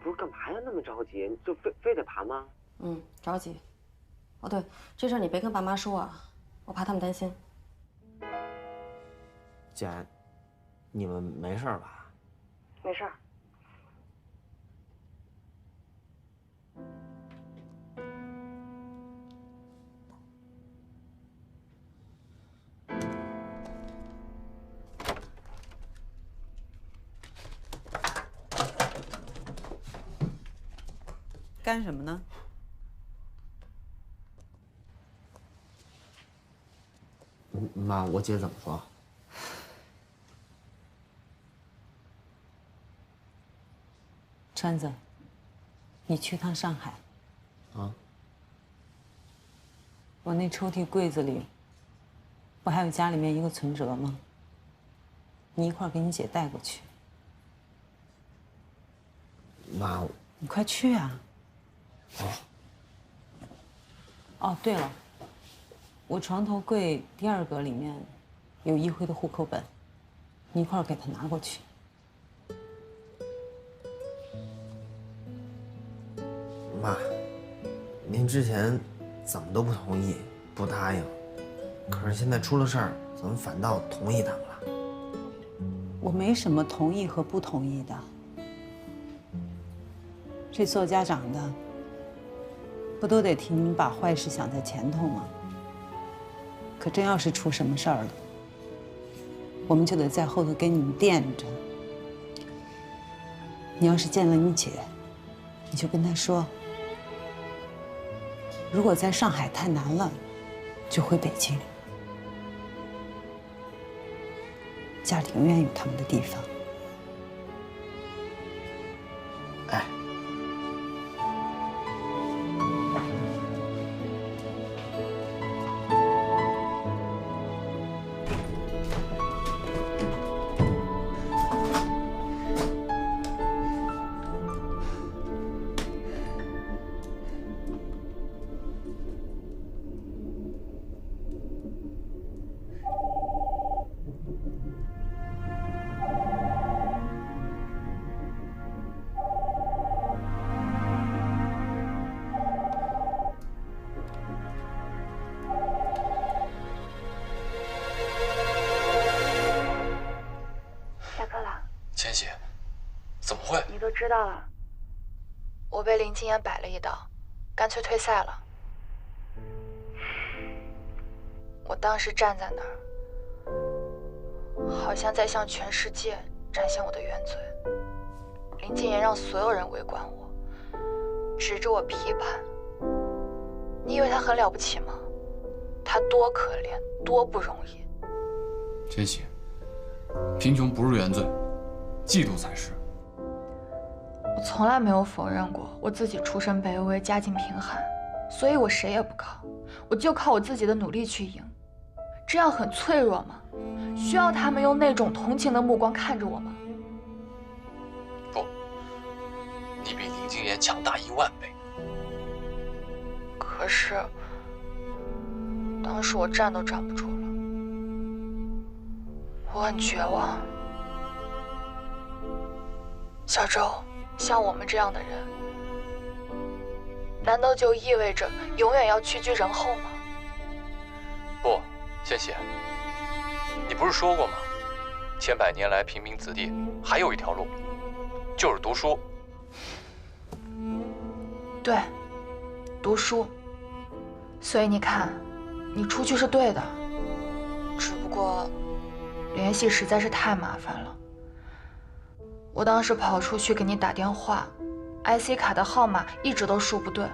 不是干嘛呀？那么着急，就非得爬吗？着急。哦，对，这事儿你别跟爸妈说啊，我怕他们担心。姐，你们没事吧？没事儿。干什么呢？妈，我姐怎么说？川子，你去趟上海。啊？我那抽屉柜子里，不还有家里面一个存折吗？你一块儿给你姐带过去。妈，你快去啊！哦，对了，我床头柜第2格里面有一辉的户口本，你一块儿给他拿过去。妈，您之前怎么都不同意，不答应，可是现在出了事儿，怎么反倒同意他们了？我没什么同意和不同意的。这做家长的，不都得替你们把坏事想在前头吗？可真要是出什么事儿了，我们就得在后头给你们垫着。你要是见了你姐，你就跟她说，如果在上海太难了，就回北京。家里永远有他们的地方。哎。千玺，怎么会？你都知道了，我被林静言摆了一道，干脆退赛了。我当时站在那儿，好像在向全世界展现我的原罪。林静言让所有人围观我，指着我批判。你以为他很了不起吗？他多可怜，多不容易。千玺，贫穷不是原罪。嫉妒才是。我从来没有否认过我自己出身卑微，家境贫寒，所以我谁也不靠，我就靠我自己的努力去赢。这样很脆弱吗？需要他们用那种同情的目光看着我吗？不，你比林静言强大10000倍。可是，当时我站都站不住了，我很绝望。小周，像我们这样的人，难道就意味着永远要屈居人后吗？不，千玺，你不是说过吗？千百年来，平民子弟还有一条路，就是读书。对，读书。所以你看，你出去是对的，只不过联系实在是太麻烦了。我当时跑出去给你打电话 ，IC 卡的号码一直都输不对。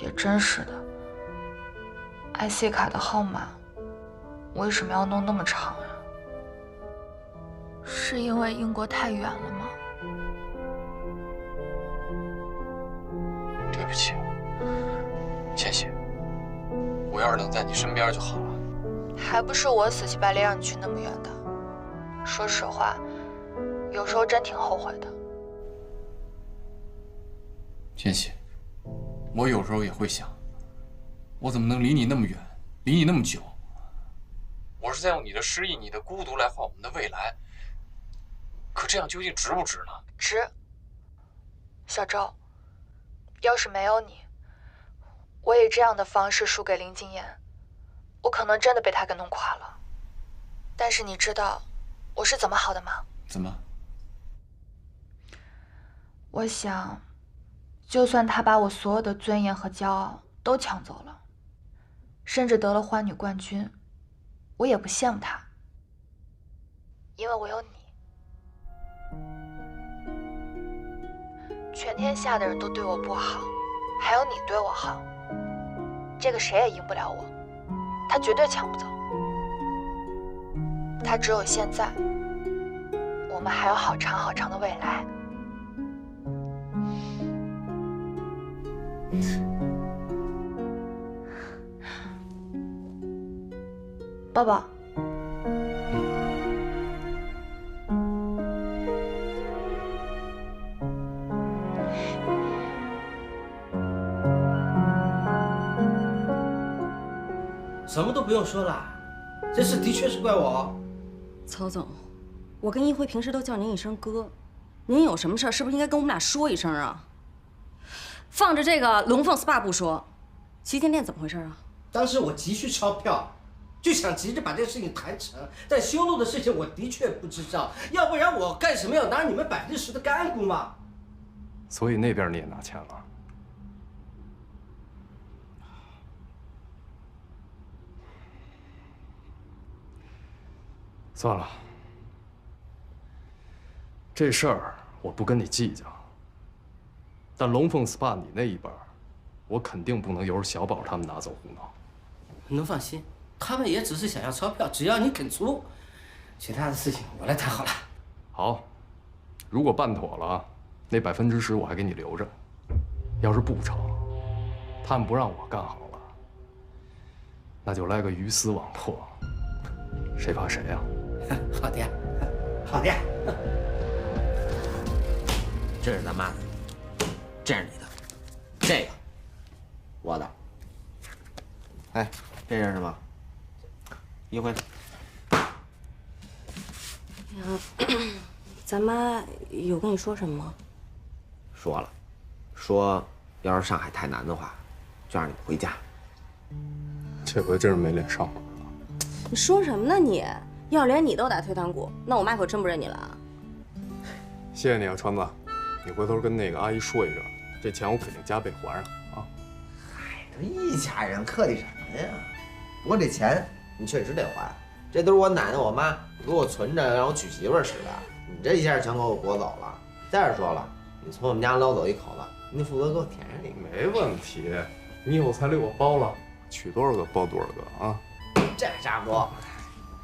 也真是的 ，IC 卡的号码为什么要弄那么长呀？是因为英国太远了吗？对不起，千玺，我要是能在你身边就好了。还不是我死乞白赖让你去那么远的。说实话。有时候真挺后悔的。千玺，我有时候也会想，我怎么能离你那么远，离你那么久？我是在用你的失意、你的孤独来换我们的未来，可这样究竟值不值呢？值，小周，要是没有你，我以这样的方式输给林静言，我可能真的被他给弄垮了。但是你知道我是怎么好的吗？怎么？我想，就算他把我所有的尊严和骄傲都抢走了，甚至得了花女冠军，我也不羡慕他，因为我有你。全天下的人都对我不好，还有你对我好，这个谁也赢不了我，他绝对抢不走。他只有现在，我们还有好长好长的未来。抱抱。什么都不用说了，这事的确是怪我。曹总，我跟一辉平时都叫您一声哥，您有什么事儿是不是应该跟我们俩说一声啊？放着这个龙凤 SPA 不说，旗舰店怎么回事啊？当时我急需钞票，就想急着把这个事情谈成，但修路的事情我的确不知道，要不然我干什么要拿你们10%的干股嘛？所以那边你也拿钱了？算了，这事儿我不跟你计较。但龙凤 SPA 你那一半，我肯定不能由着小宝他们拿走胡闹。能放心，他们也只是想要钞票，只要你肯出，其他的事情我来谈好了。好，如果办妥了，那10%我还给你留着。要是不成，他们不让我干好了，那就来个鱼死网破，谁怕谁呀？好的，好的。这是咱妈的，这是你的，这个我的。哎，这是什么？一辉。咱妈有跟你说什么吗？说了，说要是上海太难的话，就让你们回家。这回真是没脸上门了。你说什么呢你？要是连你都打退堂鼓，那我妈可真不认你了啊！谢谢你啊，川子，你回头跟那个阿姨说一声，这钱我肯定加倍还上啊。嗨，这一家人客气什么呀？不过这钱你确实得还，这都是我奶奶我妈给我存着，让我娶媳妇儿使的。你这一下全给我裹走了。再者说了，你从我们家捞走一口子，你负责给我填上一个。没问题，你有彩礼我包了，娶多少个包多少个啊。这家伙。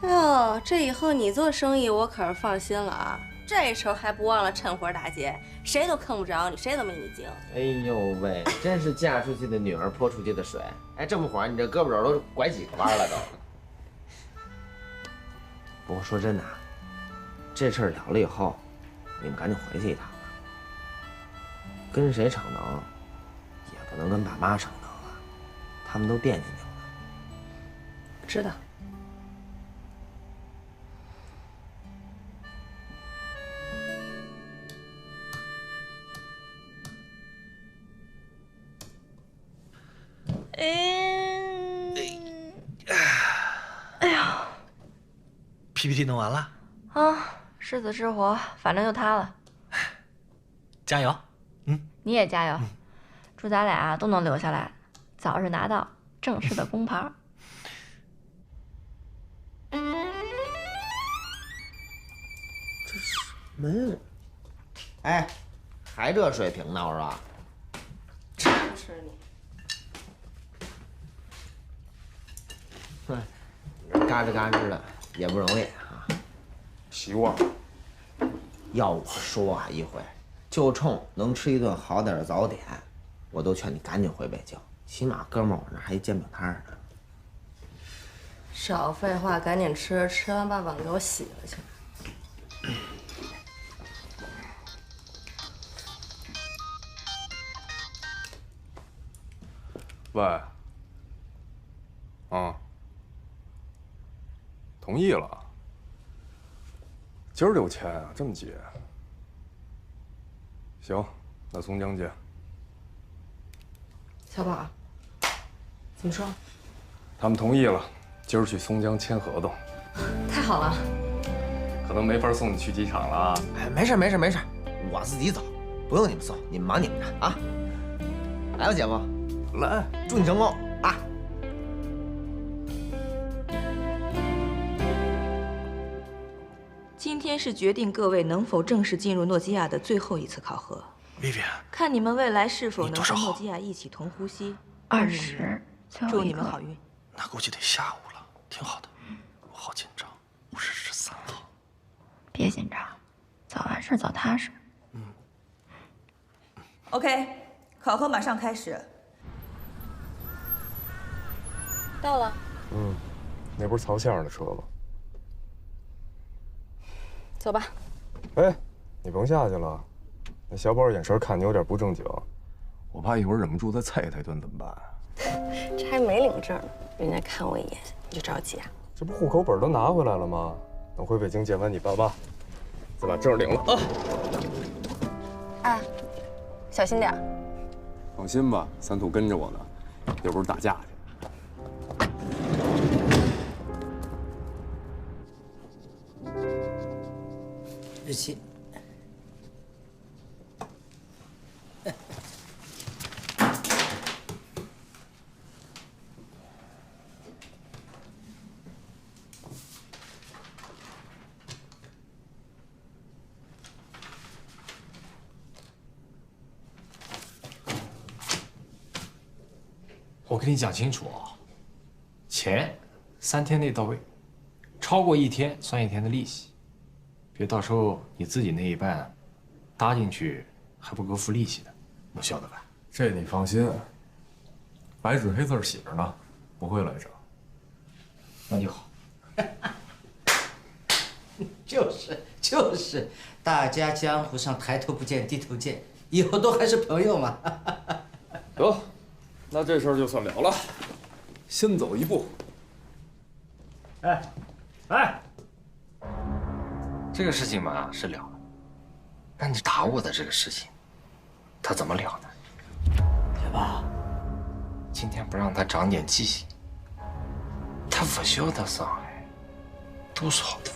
哎呦，这以后你做生意我可是放心了啊！这时候还不忘了趁火打劫，谁都坑不着你，谁都没你精。哎呦喂，真是嫁出去的女儿泼出去的水。哎，这么会儿你这胳膊肘都拐几个弯了都。不过说真的，这事儿了了以后，你们赶紧回去一趟吧。跟谁逞能，也不能跟爸妈逞能啊，他们都惦记你了。知道。哎呀 ，PPT 弄完了啊，是死是活，反正就他了。加油！你也加油，祝咱俩都能留下来，早日拿到正式的工牌。这什么呀？哎，还这水平呢，我说。吃不吃你？哼，嘎吱嘎吱的也不容易啊。习惯了。要我说啊，一辉，就冲能吃一顿好点的早点，我都劝你赶紧回北京，起码哥们儿我那还一煎饼摊呢。少废话，赶紧吃，吃完把碗给我洗了去。喂，同意了。今儿就签啊，这么急？行，那松江见。小宝，怎么说？他们同意了，今儿去松江签合同。太好了。可能没法送你去机场了啊。哎，没事，我自己走，不用你们送，你们忙你们的啊。来吧，姐夫，来，祝你成功啊！今天是决定各位能否正式进入诺基亚的最后一次考核。Vivian，看你们未来是否能多少号跟诺基亚一起同呼吸。 20，祝你们好运。那估计得下午了，挺好的。我好紧张，53号。别紧张，早完事早踏实。OK， 考核马上开始。到了。那不是曹先生的车吗？走吧。哎，你甭下去了。那小宝眼神看你有点不正经，我怕一会儿忍不住再啐他一顿怎么办？这还没领证呢，人家看我一眼你就着急啊？这不户口本都拿回来了吗？等回北京见完你爸妈，再把证领了啊！哎，小心点。放心吧，三兔跟着我呢，又不是打架去。日期。我跟你讲清楚啊，钱3天内到位，超过1天算1天的利息，别到时候你自己那一半搭进去还不够付利息的，能晓得吧？这你放心，白纸黑字写着呢，不会来着。那就好。就是，大家江湖上抬头不见低头见，以后都还是朋友嘛。得，那这事儿就算了了，先走一步。哎，这个事情嘛是了了，但你打我的这个事情，他怎么了呢？对吧？今天不让他长点记性，他不晓得伤害多少的。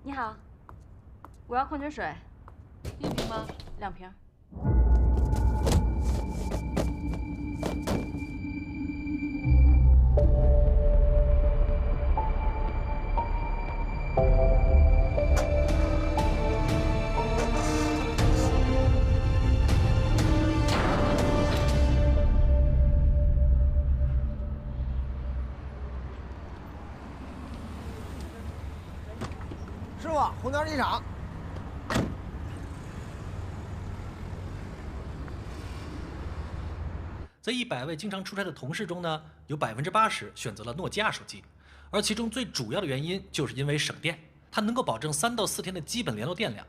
你好，我要矿泉水，1瓶吗？2瓶。师傅，虹桥机场。在100位经常出差的同事中呢，有80%选择了诺基亚手机，而其中最主要的原因就是因为省电。它能够保证3到4天的基本联络电量。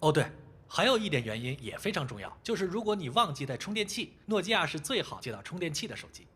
哦对，还有一点原因也非常重要，就是如果你忘记带充电器，诺基亚是最好接到充电器的手机。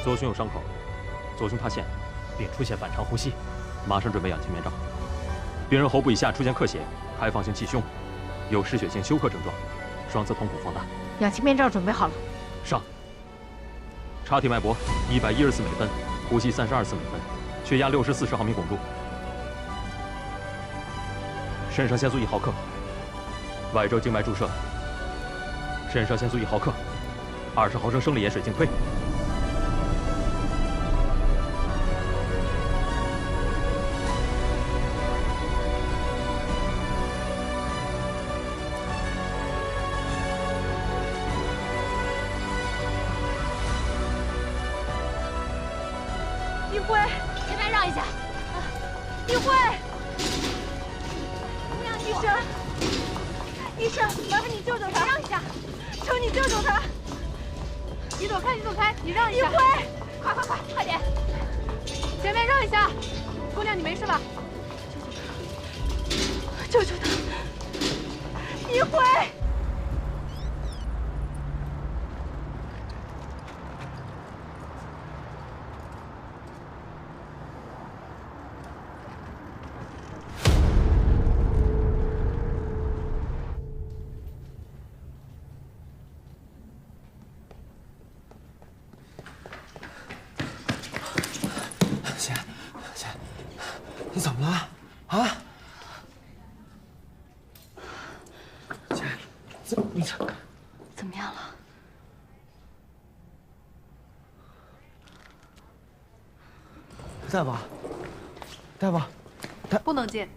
左胸有伤口，左胸塌陷，并出现反常呼吸，马上准备氧气面罩。病人喉部以下出现咳血、开放性气胸，有失血性休克症状，双侧瞳孔放大。氧气面罩准备好了。上。插体脉搏114次每分，呼吸32次每分，血压60/40毫米汞柱。肾上腺素1毫克，外周静脉注射。肾上腺素1毫克，20毫升生理盐水静推。一辉，前面让一下。一辉，医生，医生，麻烦你救救他，让一下，求你救救他。你走开，你走开，你让一下。一辉，快快快，快点，前面让一下。姑娘，你没事吧？救救他，一辉。你怎么了？啊？姐，你这怎么样了？大夫，大夫，不能进。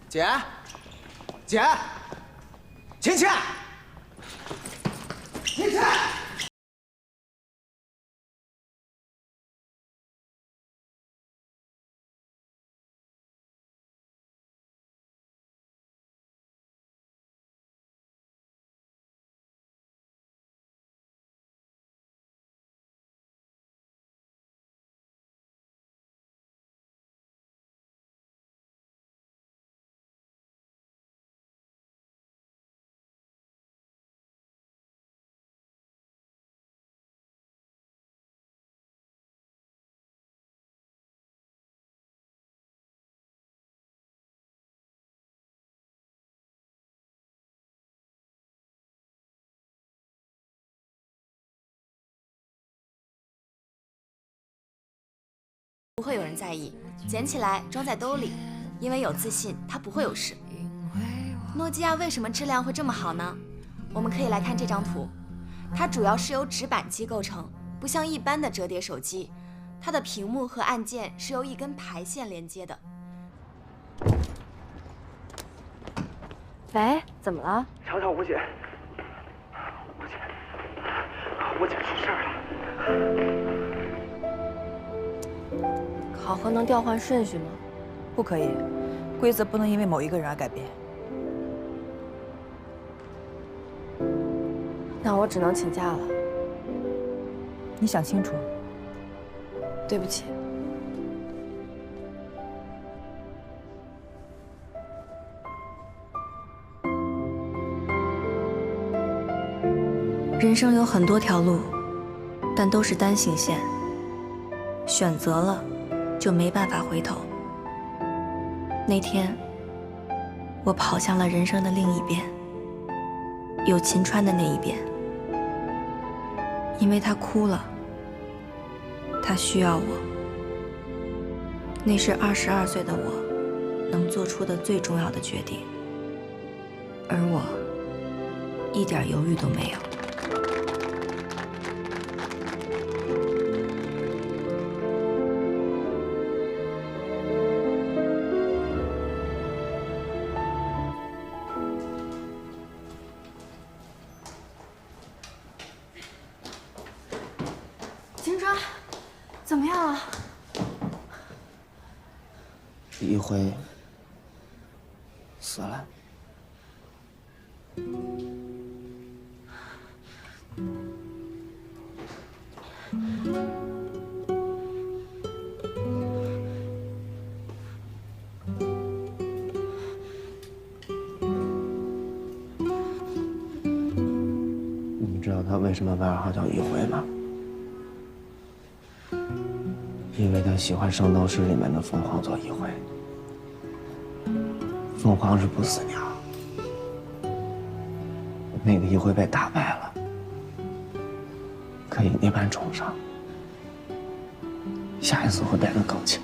姐，姐，晴晴。不会有人在意，捡起来装在兜里，因为有自信，它不会有事。诺基亚为什么质量会这么好呢？我们可以来看这张图，它主要是由直板机构成，不像一般的折叠手机，它的屏幕和按键是由一根排线连接的。喂，怎么了？瞧瞧我姐，我姐出事了。考核能调换顺序吗？不可以，规则不能因为某一个人而改变。那我只能请假了。你想清楚。对不起。人生有很多条路，但都是单行线。选择了，就没办法回头。那天，我跑向了人生的另一边，有秦川的那一边。因为他哭了，他需要我。那是22岁的我能做出的最重要的决定，而我一点犹豫都没有。金川，怎么样了？一辉死了。你们知道他为什么外号叫一辉吗？因为他喜欢《圣斗士》里面的凤凰座一辉。凤凰是不死鸟，那个一辉被打败了，可以涅槃重生，下一次会变得更强。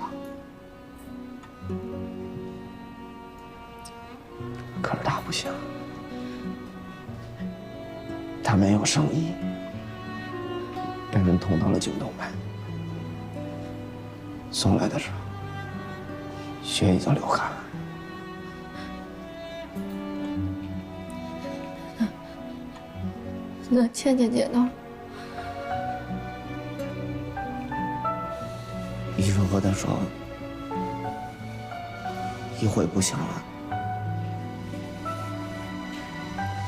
可是他不行，他没有圣衣，被人捅到了颈动脉。送来的时候，血已经流干了。那倩倩姐呢？医生和他说，一会不行了。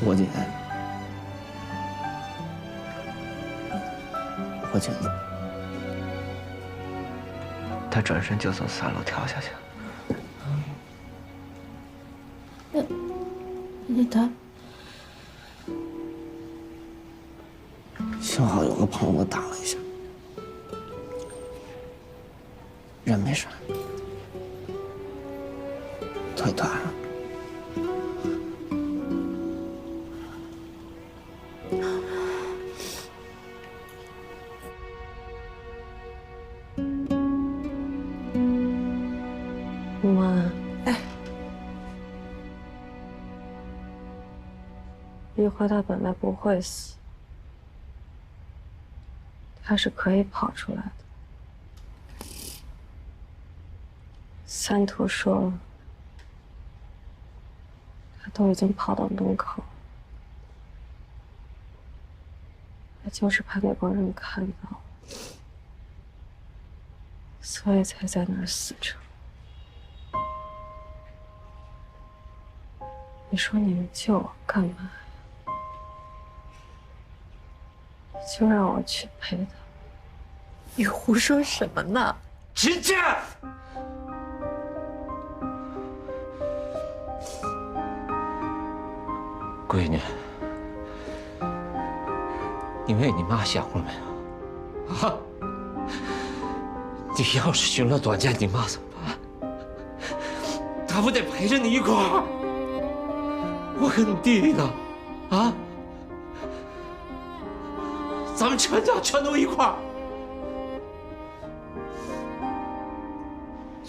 我姐，他转身就从3楼跳下去。那他幸好有个朋友挡了一下，人没事，腿断了。妈，一辉他本来不会死，他是可以跑出来的。三图说，他都已经跑到门口，他就是怕那帮人看到，所以才在那儿死撑。你说你们救我干嘛呀？就让我去陪他。你胡说什么呢？直接！闺女，你为你妈想过没有？啊？你要是寻了短见，你妈怎么办？她不得陪着你一块儿？我跟你弟弟呢？啊？咱们全家全都一块儿。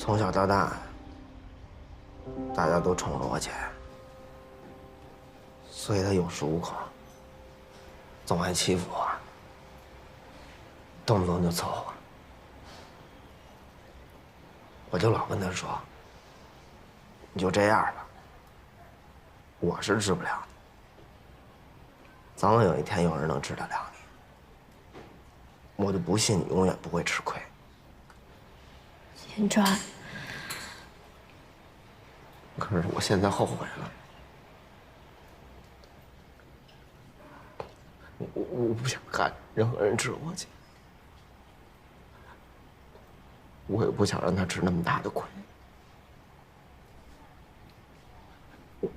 从小到大，大家都宠着我姐，所以她有恃无恐，总爱欺负我，动不动就凑合。我就老跟她说：“你就这样吧，我是治不了你，总有一天有人能治得了你。我就不信你永远不会吃亏。”秦川，可是我现在后悔了，我不想看任何人治我姐，我也不想让她吃那么大的亏，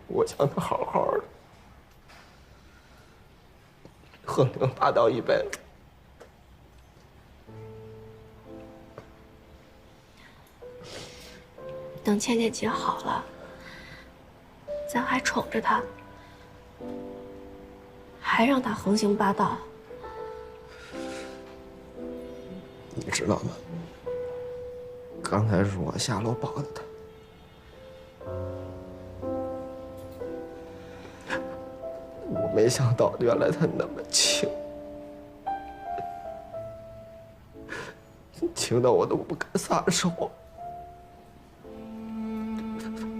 我想她好好的，和宁霸到一辈子。等倩倩姐好了，咱还宠着她，还让她横行霸道。你知道吗？刚才是我下楼抱的她，我没想到原来她那么轻，轻到我都不敢撒手。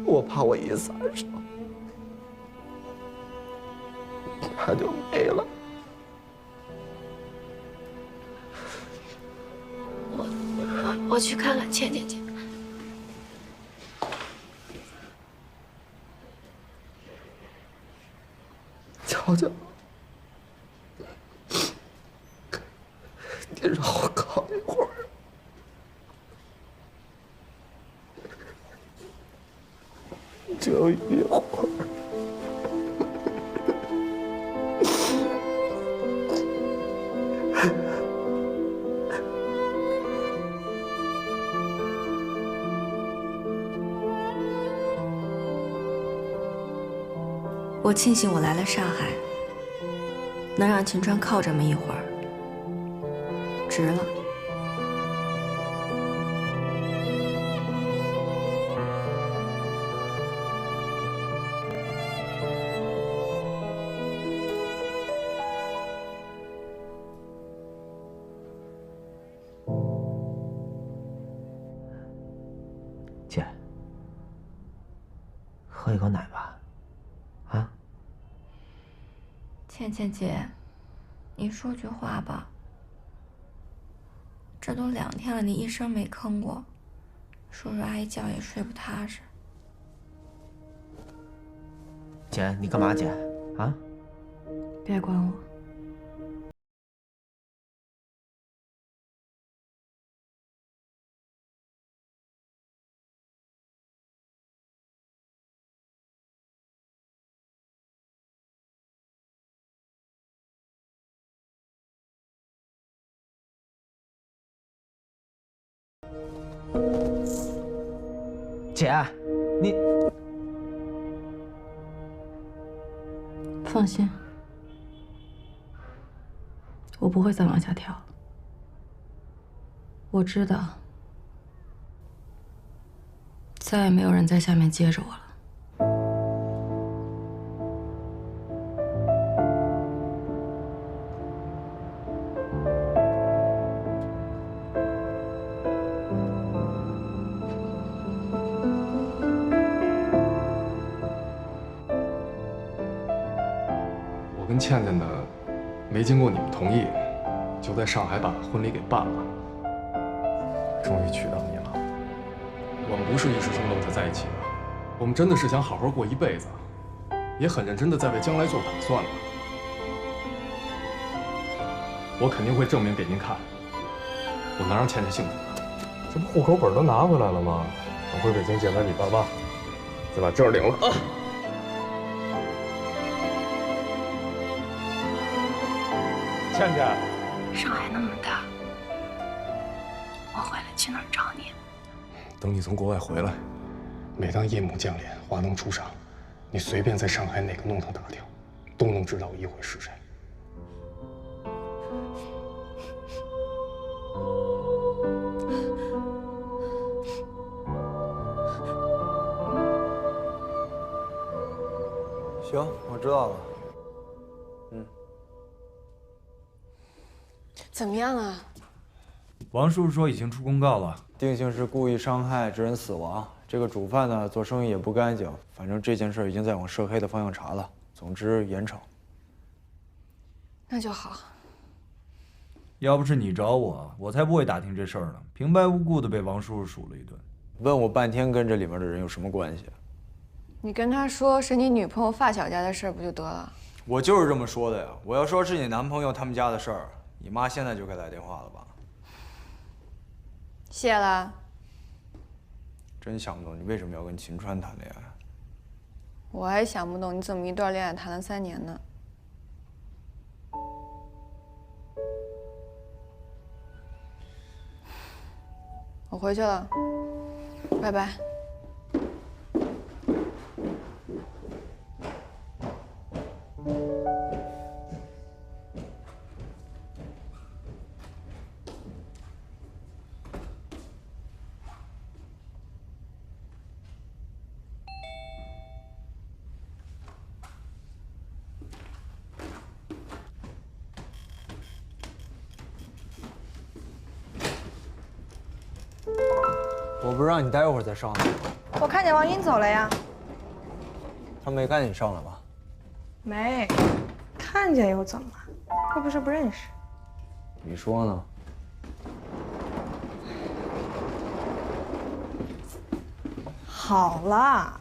我怕我一撒手，他就没了。我去看看倩倩姐。乔乔，你让我靠一会儿。就一会儿。我庆幸我来了上海，能让秦川靠这么一会儿，值了。姐，喝一口奶吧。啊？倩倩姐，你说句话吧。这都2天了，你一声没吭过，叔叔阿姨觉也睡不踏实。姐，你干嘛姐？啊？别管我。姐，你放心，我不会再往下跳了。我知道，再也没有人在下面接着我了。我跟倩倩呢，没经过你们同意，就在上海把婚礼给办了。终于娶到你了。我们不是一时冲动才在一起的，我们真的是想好好过一辈子，也很认真的在为将来做打算了。我肯定会证明给您看，我能让倩倩幸福的。这不户口本都拿回来了吗？我回北京见完你爸妈，再把证领了啊。倩倩，上海那么大，我回来去哪儿找你？等你从国外回来，每当夜幕降临，华灯初上，你随便在上海哪个弄堂打听，都能知道我一会是谁。行，我知道了。怎么样啊？王叔叔说已经出公告了，定性是故意伤害致人死亡。这个主犯呢，做生意也不干净，反正这件事已经在往涉黑的方向查了。总之严惩。那就好。要不是你找我，我才不会打听这事儿呢。平白无故的被王叔叔数了一顿，问我半天跟这里面的人有什么关系？你跟他说是你女朋友发小家的事儿不就得了？我就是这么说的呀。我要说是你男朋友他们家的事儿，你妈现在就该打电话了吧？谢了。真想不懂你为什么要跟秦川谈恋爱。我还想不懂你怎么一段恋爱谈了3年呢？我回去了，拜拜。我不是让你待会儿再上来吗？我看见王英走了呀。他没赶紧上来吧？没，看见又怎么？又不是不认识。你说呢？好啦，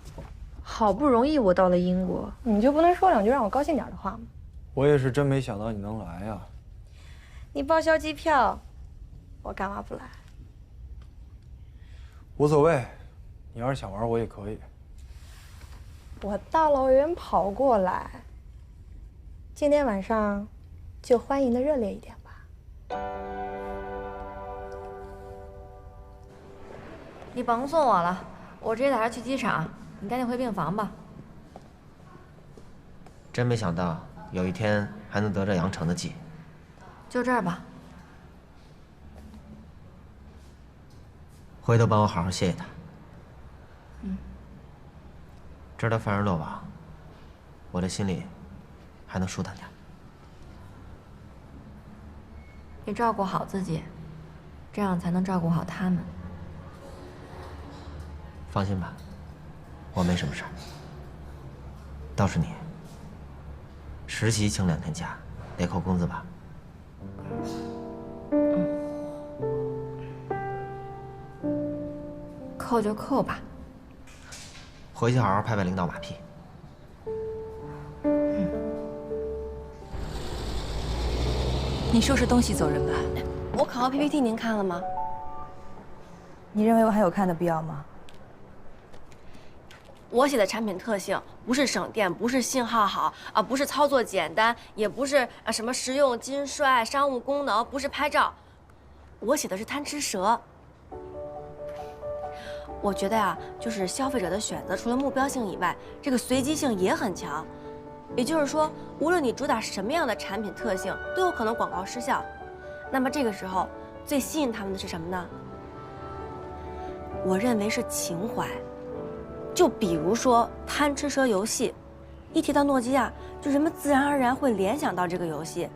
好不容易我到了英国，你就不能说2句让我高兴点的话吗？我也是真没想到你能来呀。你报销机票，我干嘛不来？无所谓，你要是想玩，我也可以。我大老远跑过来，今天晚上就欢迎的热烈一点吧。你甭送我了，我直接打车去机场，你赶紧回病房吧。真没想到有一天还能得这杨成的计。就这儿吧。回头帮我好好谢谢他。嗯。知道犯人落网，我这心里还能舒坦点。你照顾好自己，这样才能照顾好他们。放心吧，我没什么事儿。倒是你，实习请2天假，得扣工资吧？扣就扣吧。回去好好拍拍领导马屁。你收拾东西走人吧。我考核 PPT 您看了吗？你认为我还有看的必要吗？我写的产品特性不是省电，不是信号好啊，不是操作简单，也不是什么实用、金帅、商务功能，不是拍照。我写的是贪吃蛇。我觉得呀，就是消费者的选择除了目标性以外，这个随机性也很强。也就是说，无论你主打什么样的产品特性，都有可能广告失效。那么这个时候，最吸引他们的是什么呢？我认为是情怀。就比如说贪吃蛇游戏，一提到诺基亚，就人们自然而然会联想到这个游戏。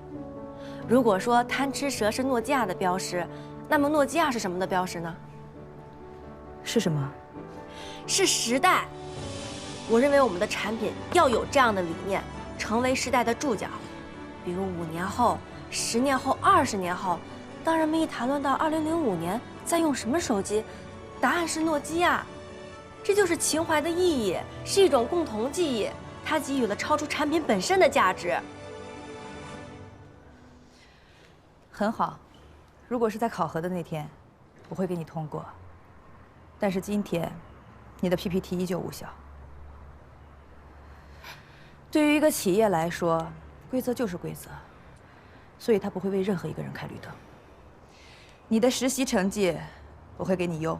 如果说贪吃蛇是诺基亚的标识，那么诺基亚是什么的标识呢？是什么？是时代。我认为我们的产品要有这样的理念，成为时代的注脚。比如5年后、10年后、20年后，当人们一谈论到2005年在用什么手机，答案是诺基亚。这就是情怀的意义，是一种共同记忆，它给予了超出产品本身的价值。很好，如果是在考核的那天，我会给你通过。但是今天，你的 PPT 依旧无效。对于一个企业来说，规则就是规则，所以他不会为任何一个人开绿灯。你的实习成绩，我会给你优。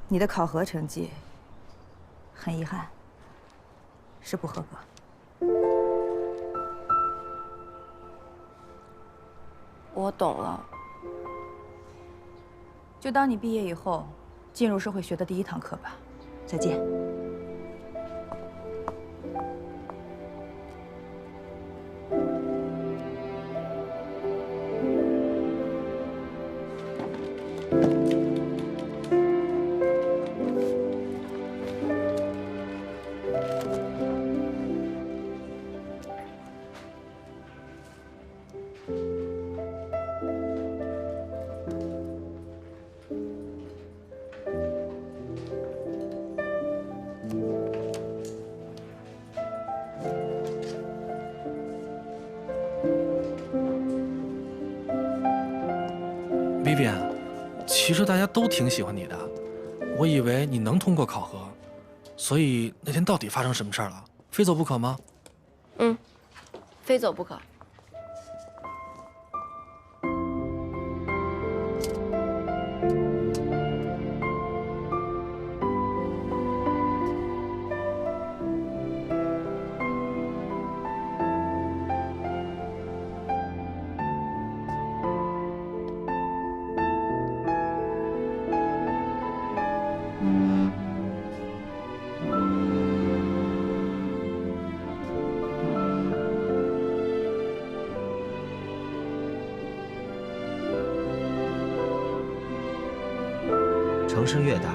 你的考核成绩，很遗憾，是不合格。我懂了。就当你毕业以后进入社会学的第1堂课吧。再见。Vivian， 其实大家都挺喜欢你的，我以为你能通过考核，所以那天到底发生什么事儿了？非走不可吗？嗯，非走不可。城市越大，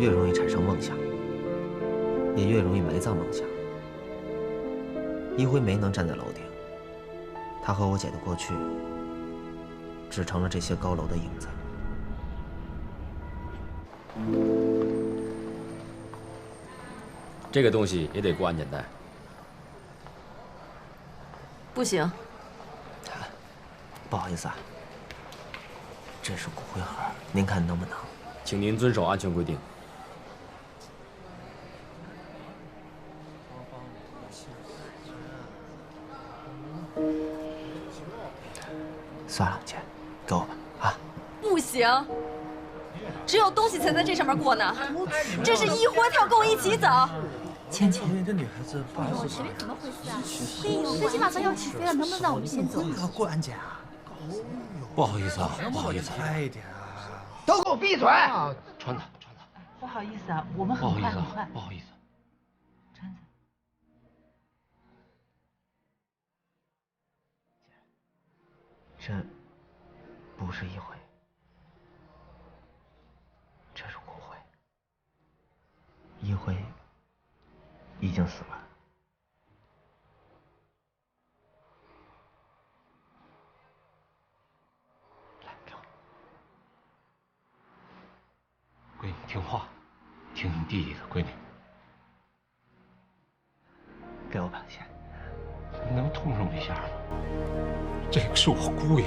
越容易产生梦想，也越容易埋葬梦想。一辉没能站在楼顶，他和我姐的过去，只成了这些高楼的影子。这个东西也得过安检带。不行。不好意思啊，这是骨灰盒，您看能不能？请您遵守安全规定。算了，姐，给我吧，啊！不行，只有东西才在这上面过呢。这是一辉，他要跟我一起走。芊芊，这女孩子不好意思。前面怎么回事啊？哎呦，飞机马上要起飞了，能不能让我们先走？要过安检啊？不好意思啊，不好意思。快一点啊！都给我闭嘴！穿的。不好意思啊，我们很快很快。不好意思。穿着。这不是一辉，这是骨灰。一辉已经死了。来，给我。闺女听话，听你弟弟的，闺女。给我吧，先。你能通融一下吗？这个是我姑爷，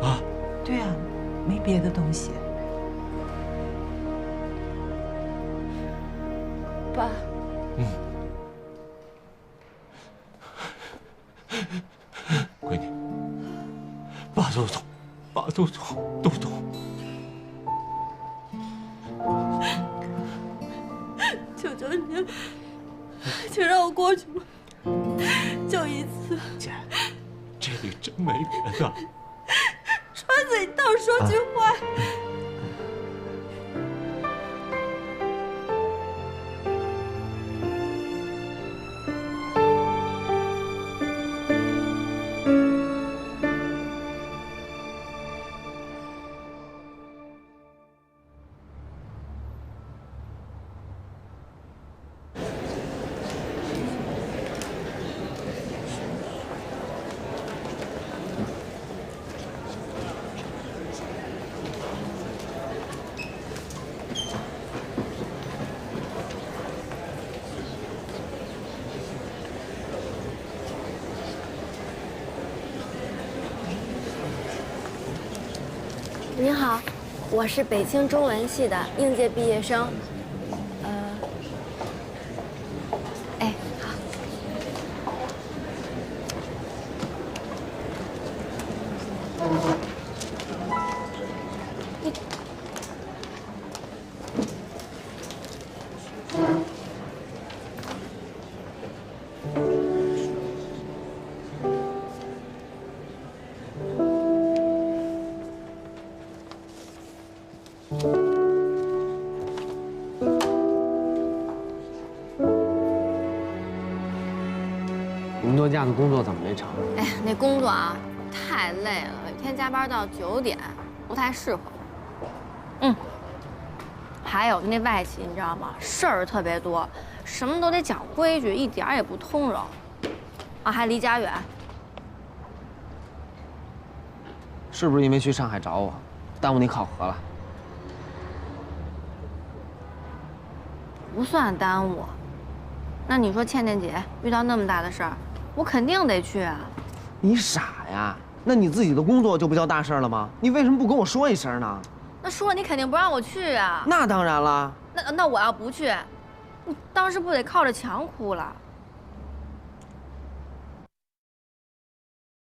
啊？对啊，没别的东西。爸。闺女，爸都懂，爸都懂，都懂。求求您，请让我过去吧，就一次。姐，这里真没别的。川子，你倒说句话。您好，我是北京中文系的应届毕业生。哎，好。你们诺基亚的工作怎么没成？哎呀，那工作啊，太累了，每天加班到9点，不太适合我。还有那外企，你知道吗？事儿特别多，什么都得讲规矩，一点儿也不通融。啊，还离家远。是不是因为去上海找我，耽误你考核了？不算耽误。那你说倩倩姐遇到那么大的事儿，我肯定得去啊。你傻呀？那你自己的工作就不叫大事了吗？你为什么不跟我说一声呢？那说了你肯定不让我去啊。那当然了。那我要不去，你当时不得靠着墙哭了？